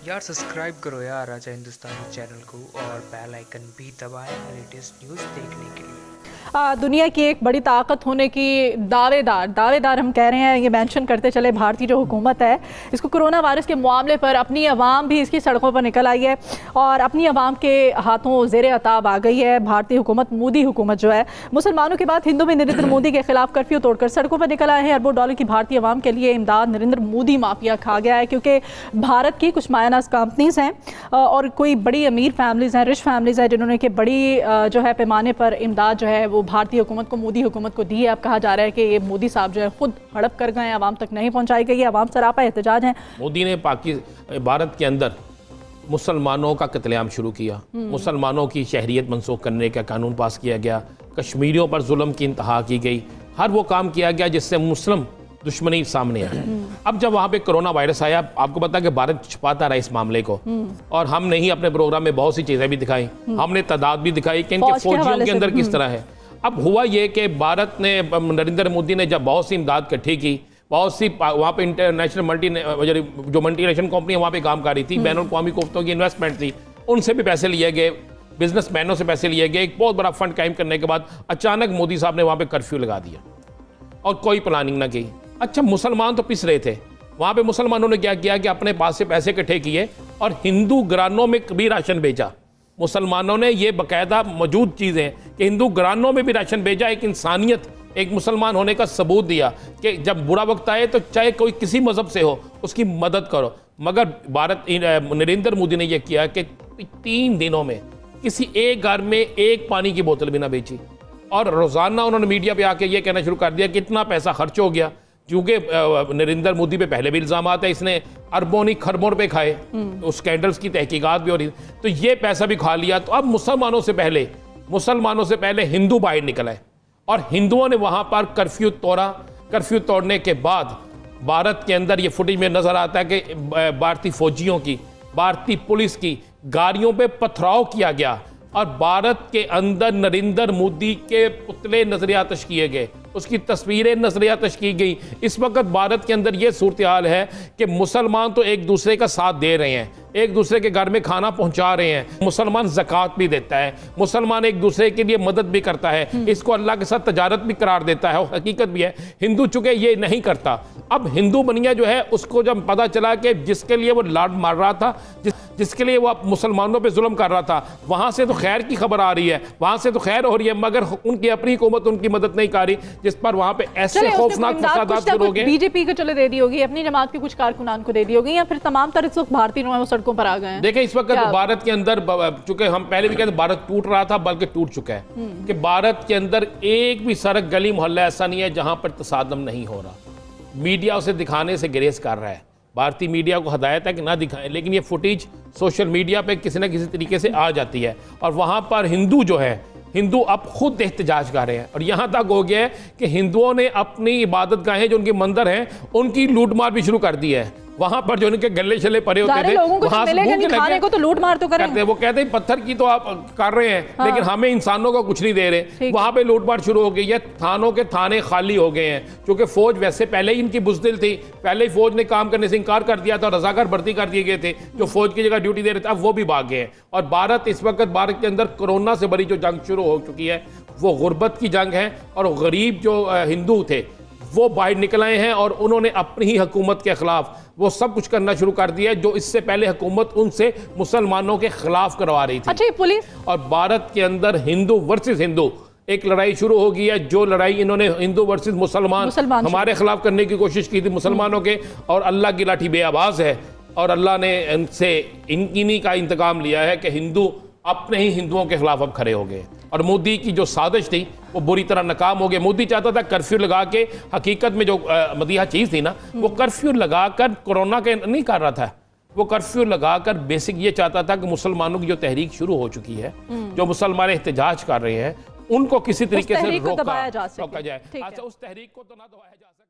यार सब्सक्राइब करो यार राजा हिंदुस्तानी चैनल को और बेल आइकन भी दबाएं लेटेस्ट न्यूज़ देखने के लिए। दुनिया की एक बड़ी ताकत होने की दावेदार हम कह रहे हैं, ये मेंशन करते चले भारतीय जो हुकूमत है इसको कोरोना वायरस के मामले पर अपनी आवाम भी इसकी सड़कों पर निकल आई है और अपनी आवाम के हाथों ज़ेरे अताब आ गई है। भारतीय हुकूमत, मोदी हुकूमत जो है, मुसलमानों के बाद हिंदू में नरेंद्र मोदी के खिलाफ कर्फ्यू तोड़कर सड़कों पर निकल आए हैं। अरबों डॉलर की भारतीय आवाम के लिए इमदाद नरेंद्र मोदी माफिया खा गया है, क्योंकि भारत की कुछ मायानाज कंपनीज हैं और कोई बड़ी अमीर फैमिलीज़ हैं, रिच फैमिलीज़ हैं, जिन्होंने कि बड़ी जो है पैमाने पर इमदाद जो है वो भारतीय हुकूमत को, मोदी हुकूमत को दी है। अब कहा जा रहा है कि ये मोदी साहब जो है खुद हड़प कर गए हैं, आवाम तक नहीं पहुंचाई गई है, आवाम सरापा एहतजाज है। मोदी ने भारत के अंदर मुसलमानों का कत्लेआम शुरू किया, मुसलमानों की शहरियत मनसूख करने का कानून पास किया गया, कश्मीरियों पर जुल्म की इंतहा की गई, हर वो काम किया गया जिससे मुस्लिम दुश्मनी सामने आई। अब जब वहाँ पे कोरोना वायरस आया, आपको पता है कि भारत छुपाता रहा इस मामले को, और हमने ही अपने प्रोग्राम में बहुत सी चीज़ें भी दिखाई, हमने तादाद भी दिखाई कि इनके फौजियों के अंदर किस तरह है। अब हुआ ये कि भारत ने, नरेंद्र मोदी ने जब बहुत सी इमदाद इकट्ठी की, बहुत सी वहाँ पे इंटरनेशनल मल्टीनेशनल कंपनी वहाँ पे काम कर रही थी, बैनुल अक़वामी कोफ्तों की इन्वेस्टमेंट थी, उनसे भी पैसे लिए गए, बिजनेसमैनों से पैसे लिए गए। एक बहुत बड़ा फंड कायम करने के बाद अचानक मोदी साहब ने वहाँ पे कर्फ्यू लगा दिया और कोई प्लानिंग ना की। अच्छा, मुसलमान तो पिस रहे थे, वहाँ पे मुसलमानों ने क्या किया कि अपने पास से पैसे इकट्ठे किए और हिंदू घरानों में भी राशन भेजा। मुसलमानों ने, ये बाकायदा मौजूद चीज़ें कि हिंदू घरानों में भी राशन भेजा, एक इंसानियत, एक मुसलमान होने का सबूत दिया कि जब बुरा वक्त आए तो चाहे कोई किसी मज़हब से हो उसकी मदद करो। मगर नरेंद्र मोदी ने यह किया कि 3 दिनों में किसी एक घर में एक पानी की बोतल भी ना बेची, और रोज़ाना उन्होंने मीडिया पे आके ये कहना शुरू कर दिया कि इतना पैसा खर्च हो गया, क्योंकि नरेंद्र मोदी पे पहले भी इल्ज़ाम आते हैं इसने अरबों नहीं खरबों रुपए खाए, उस स्कैंडल्स की तहकीकात भी हो रही, तो ये पैसा भी खा लिया। तो अब मुसलमानों से पहले हिंदू बाहर निकल आए और हिंदुओं ने वहाँ पर कर्फ्यू तोड़ा। कर्फ्यू तोड़ने के बाद भारत के अंदर ये फुटेज में नज़र आता है कि भारतीय फौजियों की, भारतीय पुलिस की गाड़ियों पे पथराव किया गया और भारत के अंदर नरेंद्र मोदी के पुतले नजरियातश किए गए, उसकी तस्वीरें नजरियातश की गई। इस वक्त भारत के अंदर ये सूरत हाल है कि मुसलमान तो एक दूसरे का साथ दे रहे हैं, एक दूसरे के घर में खाना पहुंचा रहे हैं, मुसलमान ज़कात भी देता है, मुसलमान एक दूसरे के लिए मदद भी करता है, इसको अल्लाह के साथ तजारत भी करार देता है, और हकीकत भी है। हिंदू चूंकि ये नहीं करता, अब हिंदू बनिया जो है उसको जब पता चला कि जिसके लिए वो लाड मार रहा था, जिसके लिए वो मुसलमानों पे जुल्म कर रहा था, वहाँ से तो खैर की खबर आ रही है, वहाँ से तो खैर हो रही है, मगर उनकी अपनी हुकूमत उनकी मदद नहीं कर रही, जिस पर वहाँ पे ऐसे खौफनाक फसादात शुरू हो गए। बीजेपी को चले दे दी होगी, अपनी जमात के कुछ कारकुनान को दे दी होगी, या फिर तमाम तरह से भारतीय जो है वो सड़कों पर आ गए हैं। देखिए, इस वक्त भारत के अंदर, चूंकि हम पहले भी कहते भारत टूट रहा था, बल्कि टूट चुका है कि भारत के अंदर एक भी सड़क, गली, मोहल्ला ऐसा नहीं है जहां पर तसादम नहीं हो रहा। मीडिया उसे दिखाने से गुरेज कर रहा है, भारतीय मीडिया को हदायत है कि ना दिखाएं, लेकिन ये फुटेज सोशल मीडिया पे किसी ना किसी तरीके से आ जाती है और वहाँ पर हिंदू जो है, हिंदू अब खुद एहतजाज कर रहे हैं और यहाँ तक हो गया है कि हिंदुओं ने अपनी इबादत गाहें, जो उनके मंदिर हैं, उनकी लूटमार भी शुरू कर दी है। वहाँ पर जो उनके गले छले पड़े होते थे, वहाँ से खाने को तो लूट मार तो करते, वो कहते हैं पत्थर की तो आप कर रहे हैं, हाँ, लेकिन हमें इंसानों को कुछ नहीं दे रहे। वहाँ पे लूटमार शुरू हो गई है, थानों के थाने खाली हो गए हैं, क्योंकि फौज वैसे पहले ही इनकी बुज़दिल थी, पहले ही फौज ने काम करने से इनकार कर दिया था, रजाकार भर्ती कर दिए गए थे जो फौज की जगह ड्यूटी दे रहे थे, अब वो भी भाग गए हैं। और भारत इस वक्त, भारत के अंदर कोरोना से बड़ी जो जंग शुरू हो चुकी है वो गुर्बत की जंग है, और गरीब जो हिंदू थे वो बाहर निकल आए हैं और उन्होंने अपनी ही हुकूमत के खिलाफ वो सब कुछ करना शुरू कर दिया है जो इससे पहले हुकूमत उनसे मुसलमानों के खिलाफ करवा रही थी। अच्छा, पुलिस और भारत के अंदर हिंदू वर्सेस हिंदू एक लड़ाई शुरू हो गई है, जो लड़ाई इन्होंने हिंदू वर्सेस मुसलमान हमारे खिलाफ करने की कोशिश की थी मुसलमानों के, और अल्लाह की लाठी बेआवाज है और अल्लाह ने इनसे इन्हीं का इंतकाम लिया है कि हिंदू अपने ही हिंदुओं के खिलाफ अब खड़े हो गए। और मोदी की जो साजिश थी वो बुरी तरह नाकाम हो गई। मोदी चाहता था कर्फ्यू लगा के, हकीकत में जो मदीहा चीज़ थी ना, वो कर्फ्यू लगाकर कोरोना के नहीं कर रहा था, वो कर्फ्यू लगाकर बेसिक ये चाहता था कि मुसलमानों की जो तहरीक शुरू हो चुकी है, जो मुसलमान एहतजाज कर रहे हैं, उनको किसी तरीके से रोका जाए। अच्छा, उस तहरीक को तो ना दबाया जा सके।